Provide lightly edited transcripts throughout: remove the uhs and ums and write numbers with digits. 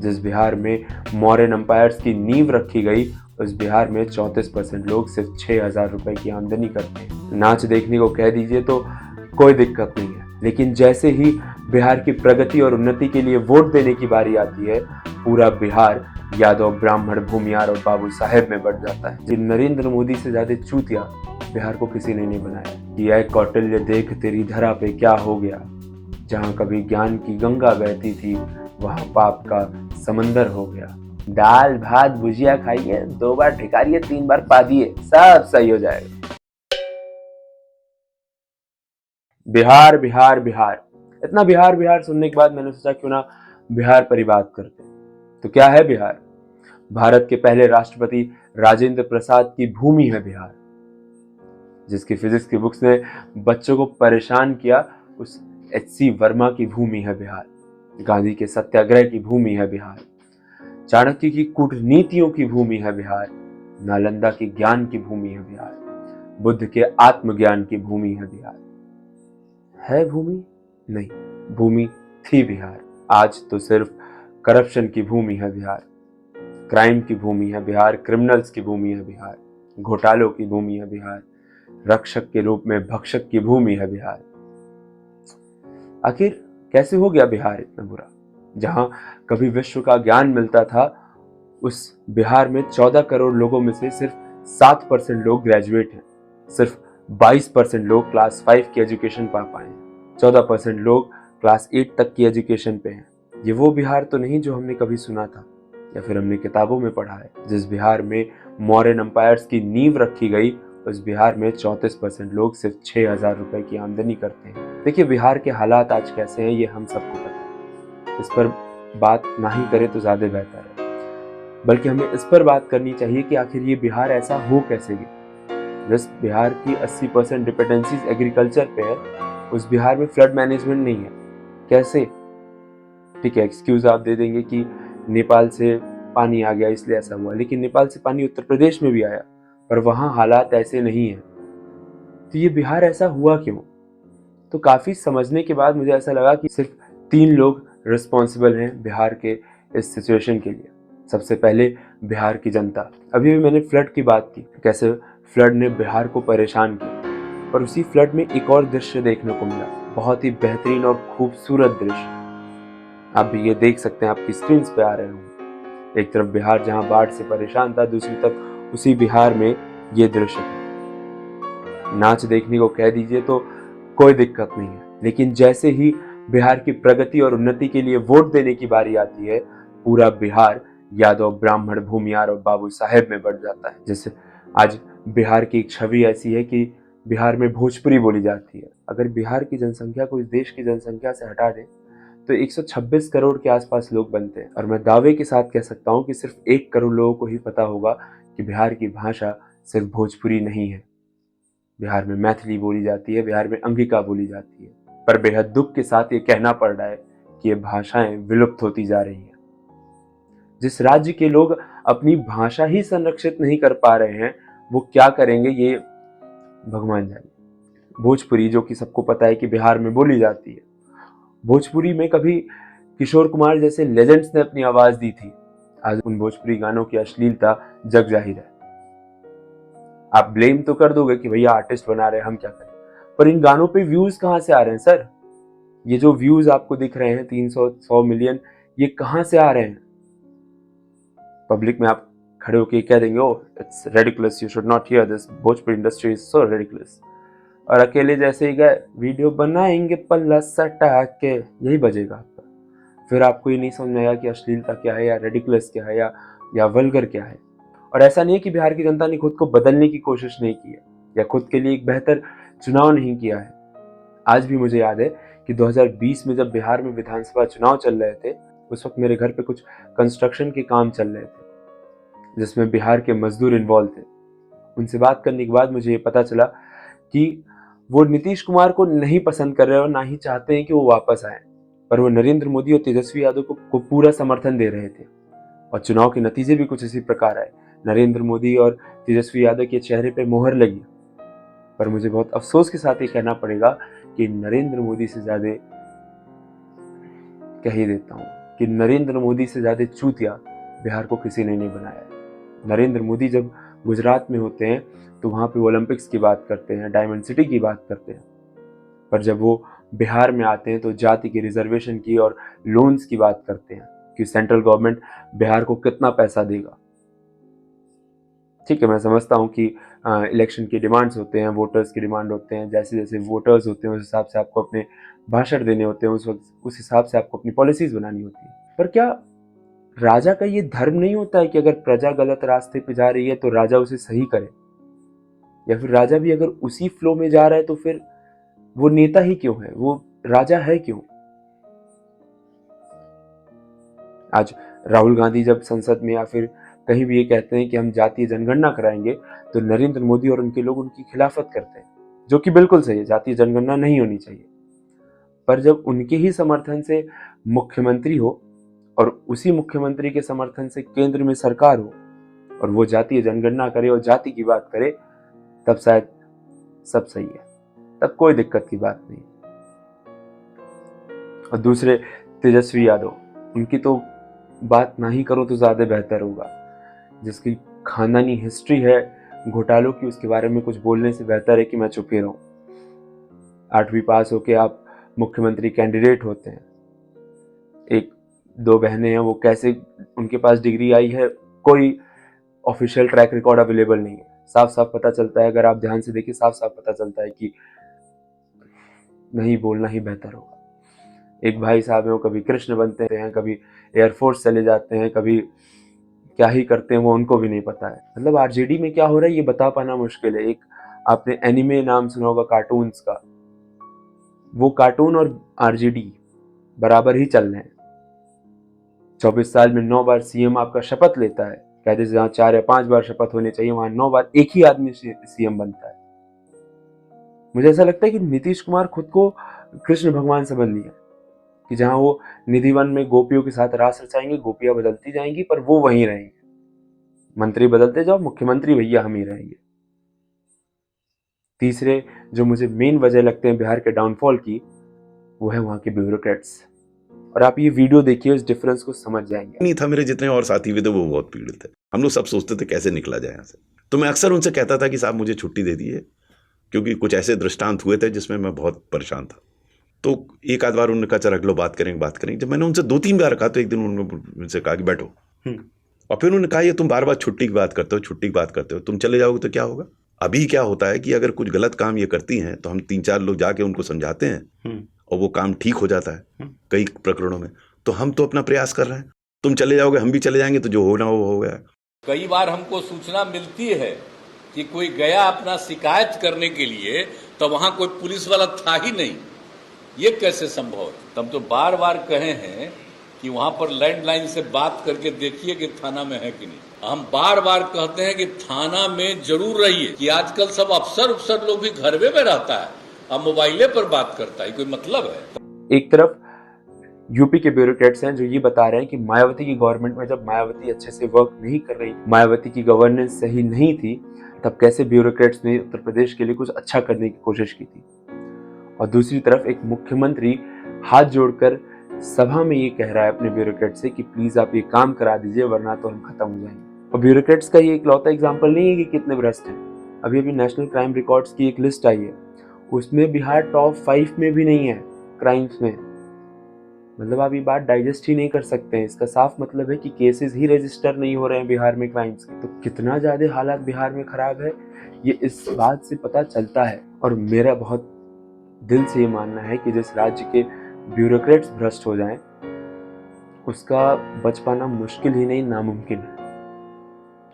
जिस बिहार में मौर्यन एम्पायर्स की नींव रखी गई, उस बिहार में 34% लोग सिर्फ 6,000 रुपए की आमदनी करते हैं। नाच देखने को कह दीजिए तो कोई दिक्कत नहीं है, लेकिन जैसे ही बिहार की प्रगति और उन्नति के लिए वोट देने की बारी आती है, पूरा बिहार यादव, ब्राह्मण, भूमियार और बाबू साहेब में बढ़ जाता है। जी, नरेंद्र मोदी से ज्यादा चूतिया बिहार को किसी ने नहीं बनाया। कि ऐ कौटिल्य देख तेरी धरा पे क्या हो गया, जहाँ कभी ज्ञान की गंगा बहती थी वहाँ पाप का समंदर हो गया। दाल भात भुजिया खाइए, 2 बार ढिकारिए, 3 बार पा दिए, सब सही हो जाएगा। बिहार बिहार बिहार, इतना बिहार बिहार सुनने के बाद मैंने सोचा क्यों ना बिहार पर ही बात करते हैं। तो क्या है बिहार? भारत के पहले राष्ट्रपति राजेंद्र प्रसाद की भूमि है बिहार। जिसकी फिजिक्स की बुक्स ने बच्चों को परेशान किया, उस एच.सी. वर्मा की भूमि है बिहार। गांधी के सत्याग्रह की भूमि है बिहार। चाणक्य की कूटनीतियों की भूमि है बिहार। नालंदा की ज्ञान की भूमि है बिहार। बुद्ध के आत्मज्ञान की भूमि है बिहार। है भूमि? नहीं, भूमि थी बिहार। आज तो सिर्फ करप्शन की भूमि है बिहार, क्राइम की भूमि है बिहार, क्रिमिनल्स की भूमि है बिहार, घोटालों की भूमि है बिहार, रक्षक के रूप में भक्षक की भूमि है बिहार। आखिर कैसे हो गया बिहार इतना बुरा? जहां कभी विश्व का ज्ञान मिलता था, उस बिहार में 14 करोड़ लोगों में से सिर्फ 7% लोग ग्रेजुएट हैं। सिर्फ 22% लोग क्लास 5 की एजुकेशन पा पाए हैं। 14% लोग क्लास 8 तक की एजुकेशन पे हैं। ये वो बिहार तो नहीं जो हमने कभी सुना था या फिर हमने किताबों में पढ़ा है। जिस बिहार में मौर्यन एम्पायर्स की नींव रखी गई, उस बिहार में 34% लोग सिर्फ 6,000 रुपए की आमदनी करते हैं। देखिए, बिहार के हालात आज कैसे हैं ये हम सबको पता है। इस पर बात ना ही करें तो ज्यादा बेहतर है, बल्कि हमें इस पर बात करनी चाहिए कि आखिर ये बिहार ऐसा हो कैसे गया। जिस बिहार की 80% डिपेंडेंसीज एग्रीकल्चर पे है, उस बिहार में फ्लड मैनेजमेंट नहीं है। कैसे? ठीक है, एक्सक्यूज आप दे देंगे कि नेपाल से पानी आ गया इसलिए ऐसा हुआ, लेकिन नेपाल से पानी उत्तर प्रदेश में भी आया, पर वहां हालात ऐसे नहीं है। तो ये बिहार ऐसा हुआ क्यों? तो काफी समझने के बाद मुझे ऐसा लगा कि सिर्फ 3 लोग रिस्पॉन्सिबल हैं बिहार के इस सिचुएशन के लिए। सबसे पहले बिहार की जनता। अभी भी मैंने फ्लड की बात की, कैसे फ्लड ने बिहार को परेशान किया, और उसी फ्लड में एक और दृश्य देखने को मिला, बहुत ही बेहतरीन और खूबसूरत दृश्य। आप भी ये देख सकते हैं, आपकी स्क्रीन पे आ रहे होंगे। एक तरफ बिहार जहां बाढ़ से परेशान था, दूसरी तरफ उसी बिहार में ये दृश्य था। नाच देखने को कह दीजिए तो कोई दिक्कत नहीं है, लेकिन जैसे ही बिहार की प्रगति और उन्नति के लिए वोट देने की बारी आती है, पूरा बिहार यादव, ब्राह्मण, भूमियार और बाबू साहेब में बढ़ जाता है। जैसे आज बिहार की एक छवि ऐसी है कि बिहार में भोजपुरी बोली जाती है। अगर बिहार की जनसंख्या को इस देश की जनसंख्या से हटा दें तो 126 करोड़ के आसपास लोग बनते हैं, और मैं दावे के साथ कह सकता हूं कि सिर्फ 1 करोड़ लोगों को ही पता होगा कि बिहार की भाषा सिर्फ भोजपुरी नहीं है। बिहार में मैथिली बोली जाती है, बिहार में अंगिका बोली जाती है, पर बेहद दुख के साथ ये कहना पड़ रहा है कि ये भाषाएं विलुप्त होती जा रही हैं। जिस राज्य के लोग अपनी भाषा ही संरक्षित नहीं कर पा रहे हैं, वो क्या करेंगे ये भगवान जाने। भोजपुरी, जो कि सबको पता है कि बिहार में बोली जाती है, भोजपुरी में कभी किशोर कुमार जैसे लेजेंड्स ने अपनी आवाज दी थी। आज उन भोजपुरी गानों की अश्लीलता जग जाहिर है। आप ब्लेम तो कर दोगे कि भैया आर्टिस्ट बना रहे हैं, हम क्या करें, पर इन गानों पे व्यूज कहां से आ रहे हैं सर? ये जो व्यूज आपको दिख रहे हैं 300 मिलियन, ये कहां से आ रहे हैं? पब्लिक में आप खड़े होकर कह देंगे, oh it's ridiculous, you should not here this, Bhojpuri industry is so ridiculous, और अकेले जैसे ही गए वीडियो बनाएंगे पल्ला सटा के, यही बजेगा आपका। फिर आपको ये नहीं समझ में आएगा कि अश्लीलता क्या है, या रेडिकुलस क्या है, या वल्गर क्या है। और ऐसा नहीं है कि बिहार की जनता ने खुद को बदलने की कोशिश नहीं की है, या खुद के लिए एक बेहतर चुनाव नहीं किया है। आज भी मुझे याद है कि 2020 में जब बिहार में विधानसभा चुनाव चल रहे थे, उस वक्त मेरे घर पे कुछ कंस्ट्रक्शन के काम चल रहे थे, जिसमें बिहार के मजदूर इन्वॉल्व थे। उनसे बात करने के बाद मुझे ये पता चला कि वो नीतीश कुमार को नहीं पसंद कर रहे और ना ही चाहते हैं कि वो वापस आए, पर वो नरेंद्र मोदी और तेजस्वी यादव को पूरा समर्थन दे रहे थे। और चुनाव के नतीजे भी कुछ इसी प्रकार आए। नरेंद्र मोदी और तेजस्वी यादव के चेहरे पे मोहर लगी। पर मुझे बहुत अफसोस के साथ ये कहना पड़ेगा कि नरेंद्र मोदी से ज्यादा, कह ही देता हूँ, कि नरेंद्र मोदी से ज़्यादा चूतिया बिहार को किसी ने नहीं बनाया है। नरेंद्र मोदी जब गुजरात में होते हैं तो वहाँ पे ओलंपिक्स की बात करते हैं, डायमंड सिटी की बात करते हैं, पर जब वो बिहार में आते हैं तो जाति की रिजर्वेशन की और लोन्स की बात करते हैं कि सेंट्रल गवर्नमेंट बिहार को कितना पैसा देगा। ठीक है, मैं समझता हूँ कि इलेक्शन की डिमांड्स होते हैं, वोटर्स की डिमांड होते हैं, जैसे जैसे वोटर्स होते हैं उस हिसाब से आपको अपने भाषण देने होते हैं, उस वक्त उस हिसाब से आपको अपनी पॉलिसीज बनानी होती है। पर क्या राजा का ये धर्म नहीं होता है कि अगर प्रजा गलत रास्ते पे जा रही है तो राजा उसे सही करे? या फिर राजा भी अगर उसी फ्लो में जा रहा है तो फिर वो नेता ही क्यों है, वो राजा है क्यों? आज राहुल गांधी जब संसद में या फिर कहीं भी ये कहते हैं कि हम जातीय जनगणना कराएंगे तो नरेंद्र मोदी और उनके लोग उनकी खिलाफत करते हैं, जो कि बिल्कुल सही है, जातीय जनगणना नहीं होनी चाहिए। पर जब उनके ही समर्थन से मुख्यमंत्री हो और उसी मुख्यमंत्री के समर्थन से केंद्र में सरकार हो और वो जातीय जनगणना करे और जाति की बात करे, तब शायद सब सही है, तब कोई दिक्कत की बात नहीं। और दूसरे तेजस्वी यादव, उनकी तो बात ना ही करो तो ज्यादा बेहतर होगा। जिसकी खानदानी हिस्ट्री है घोटालों की, उसके बारे में कुछ बोलने से बेहतर है कि मैं चुप ही रहूं। 8वीं पास होके आप मुख्यमंत्री कैंडिडेट होते हैं, एक दो बहनें हैं, वो कैसे उनके पास डिग्री आई है, कोई ऑफिशियल ट्रैक रिकॉर्ड अवेलेबल नहीं है। साफ साफ पता चलता है, अगर आप ध्यान से देखिए साफ साफ पता चलता है कि नहीं बोलना ही बेहतर होगा। एक भाई साहब हैं, वो कभी कृष्ण बनते हैं, कभी एयरफोर्स चले जाते हैं, कभी क्या ही करते हैं वो उनको भी नहीं पता है। मतलब आरजेडी में क्या हो रहा है ये बता पाना मुश्किल है। एक आपने एनिमे नाम सुना होगा कार्टून्स का, वो कार्टून और आरजेडी बराबर ही चल रहे हैं। 24 साल में 9 बार सीएम आपका शपथ लेता है, कहते हैं जहां 4 या 5 बार शपथ होने चाहिए वहां 9 बार एक ही आदमी सीएम बनता है। मुझे ऐसा लगता है कि नीतीश कुमार खुद को कृष्ण भगवान समझ लिया कि जहां वो निधि वन में गोपियों के साथ रास रचाएंगे, गोपियां बदलती जाएंगी पर वो वहीं रहेंगे, मंत्री बदलते जाओ, मुख्यमंत्री भैया हम ही रहेंगे। तीसरे जो मुझे मेन वजह लगते हैं बिहार के डाउनफॉल की, वो है वहां के ब्यूरोक्रेट्स। और आप ये वीडियो देखिए, इस डिफरेंस को समझ जाएंगे। नहीं था, मेरे जितने और साथी भी थे वो बहुत पीड़ित थे। हम लोग सब सोचते थे कैसे निकला जाए यहाँ से। तो मैं अक्सर उनसे कहता था कि साहब मुझे छुट्टी दे दीजिए, क्योंकि कुछ ऐसे दृष्टांत हुए थे जिसमें मैं बहुत परेशान था। तो एक आध बार उन्होंने कहा चल रख लो, बात करेंगे। जब मैंने उनसे 2-3 बार कहा तो एक दिन उन्होंने मुझसे कहा कि बैठो, और फिर उन्होंने कहा ये तुम बार बार छुट्टी की बात करते हो, तुम चले जाओगे तो क्या होगा? अभी क्या होता है कि अगर कुछ गलत काम ये करती हैं तो हम 3-4 लोग जाके उनको समझाते हैं और वो काम ठीक हो जाता है कई प्रकरणों में। तो हम तो अपना प्रयास कर रहे हैं, तुम चले जाओगे हम भी चले जाएंगे, तो जो होना वो हो गया। कई बार हमको सूचना मिलती है कि कोई गया अपना शिकायत करने के लिए तो वहां कोई पुलिस वाला था ही नहीं। ये कैसे संभव है? हम तो बार बार कहे हैं कि वहां पर लैंडलाइन से बात करके देखिए कि थाना में है कि नहीं। हम बार बार कहते हैं कि थाना में जरूर रहिए, कि आजकल सब अफसर लोग भी घर में रहता है और मोबाइले पर बात करता है, कोई मतलब है? एक तरफ यूपी के ब्यूरोक्रेट्स हैं जो ये बता रहे हैं कि मायावती की गवर्नमेंट में जब मायावती अच्छे से वर्क नहीं कर रही, मायावती की गवर्नेंस सही नहीं थी, तब कैसे ब्यूरोक्रेट्स ने उत्तर प्रदेश के लिए कुछ अच्छा करने की कोशिश की थी। और दूसरी तरफ एक मुख्यमंत्री हाथ जोड़कर सभा में ये कह रहा है अपने ब्यूरोक्रेट से कि प्लीज आप ये काम करा दीजिए वरना तो हम खत्म हो जाएंगे। और ब्यूरोक्रेट्स का ये इकलौता एग्जाम्पल नहीं है कि कितने भ्रष्ट हैं। अभी नेशनल क्राइम रिकॉर्ड्स की एक लिस्ट आई है, उसमें बिहार टॉप 5 में भी नहीं है क्राइम्स में। मतलब आप ये बात डाइजेस्ट ही नहीं कर सकते हैं। इसका साफ मतलब है कि केसेस ही रजिस्टर नहीं हो रहे हैं बिहार में क्राइम्स के। तो कितना ज्यादा हालात बिहार में खराब है ये इस बात से पता चलता है। और मेरा बहुत दिल से ये मानना है कि जिस राज्य के ब्यूरोक्रेट्स भ्रष्ट हो जाएं, उसका बच पाना मुश्किल ही नहीं नामुमकिन है।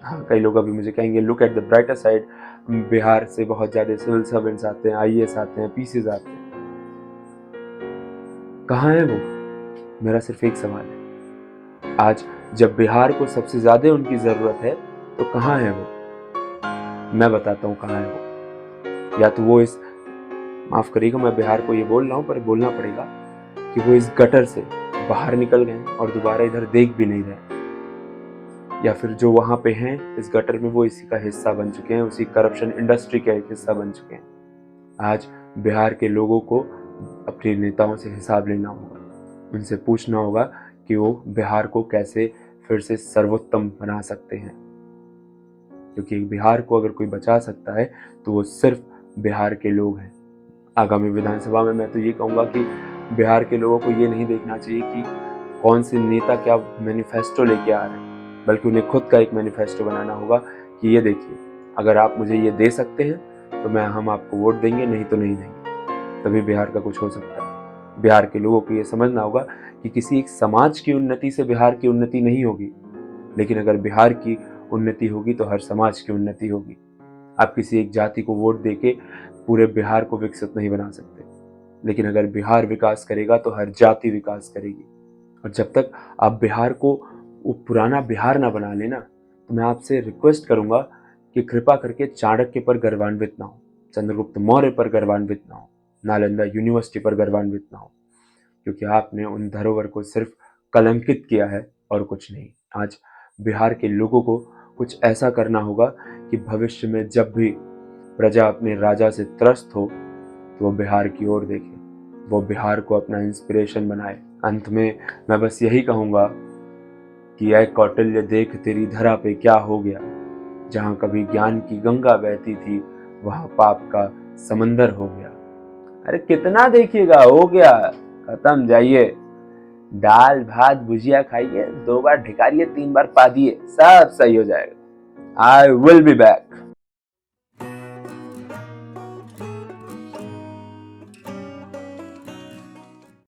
हाँ, कई लोग अभी मुझे कहेंगे look at the brighter side, Bihar से बहुत ज्यादा सिविल सर्वेंट्स आते हैं, आईएएस आते हैं, पीसीएस आते हैं। कहाँ है वो? मेरा सिर्फ एक सवाल है, आज जब बिहार को सबसे ज्यादा उनकी जरूरत है तो कहाँ है वो? मैं बताता हूँ कहाँ है वो। या तो वो इस, माफ करिएगा मैं बिहार को ये बोल रहा हूँ पर बोलना पड़ेगा, कि वो इस गटर से बाहर निकल गए और दोबारा इधर देख भी नहीं रहे, या फिर जो वहां पे हैं इस गटर में वो इसी का हिस्सा बन चुके हैं, उसी करप्शन इंडस्ट्री का एक हिस्सा बन चुके हैं। आज बिहार के लोगों को अपने नेताओं से हिसाब लेना होगा, उनसे पूछना होगा कि वो बिहार को कैसे फिर से सर्वोत्तम बना सकते हैं, क्योंकि बिहार को अगर कोई बचा सकता है तो वो सिर्फ बिहार के लोग हैं। आगामी विधानसभा में मैं तो ये कहूँगा कि बिहार के लोगों को ये नहीं देखना चाहिए कि कौन से नेता क्या मैनिफेस्टो लेके आ रहे हैं, बल्कि उन्हें खुद का एक मैनिफेस्टो बनाना होगा कि ये देखिए, अगर आप मुझे ये दे सकते हैं तो हम आपको वोट देंगे, नहीं तो नहीं देंगे। तभी बिहार का कुछ हो सकता है। बिहार के लोगों को ये समझना होगा कि किसी एक समाज की उन्नति से बिहार की उन्नति नहीं होगी, लेकिन अगर बिहार की उन्नति होगी तो हर समाज की उन्नति होगी। आप किसी एक जाति को वोट देके पूरे बिहार को विकसित नहीं बना सकते, लेकिन अगर बिहार विकास करेगा तो हर जाति विकास करेगी। और जब तक आप बिहार को वो पुराना बिहार ना बना लेना, तो मैं आपसे रिक्वेस्ट करूंगा कि कृपा करके चाणक्य पर गर्वान्वित ना हो, चंद्रगुप्त मौर्य पर गर्वान्वित ना हो, नालंदा यूनिवर्सिटी पर गर्वान्वित ना हो, क्योंकि आपने उन धरोहर को सिर्फ कलंकित किया है और कुछ नहीं। आज बिहार के लोगों को कुछ ऐसा करना होगा कि भविष्य में जब भी प्रजा अपने राजा से त्रस्त हो तो वो बिहार की ओर देखे, वो बिहार को अपना इंस्पिरेशन बनाए। अंत में मैं बस यही कहूँगा कि ऐ कौटिल्य देख तेरी धरा पे क्या हो गया, जहाँ कभी ज्ञान की गंगा बहती थी वहाँ पाप का समंदर हो गया। अरे कितना देखिएगा, हो गया, खत्म, जाइए, दाल भात भुजिया खाइए, 2 बार ढिकारिए, 3 बार पा दिए, सब सही हो जाएगा। I will be back.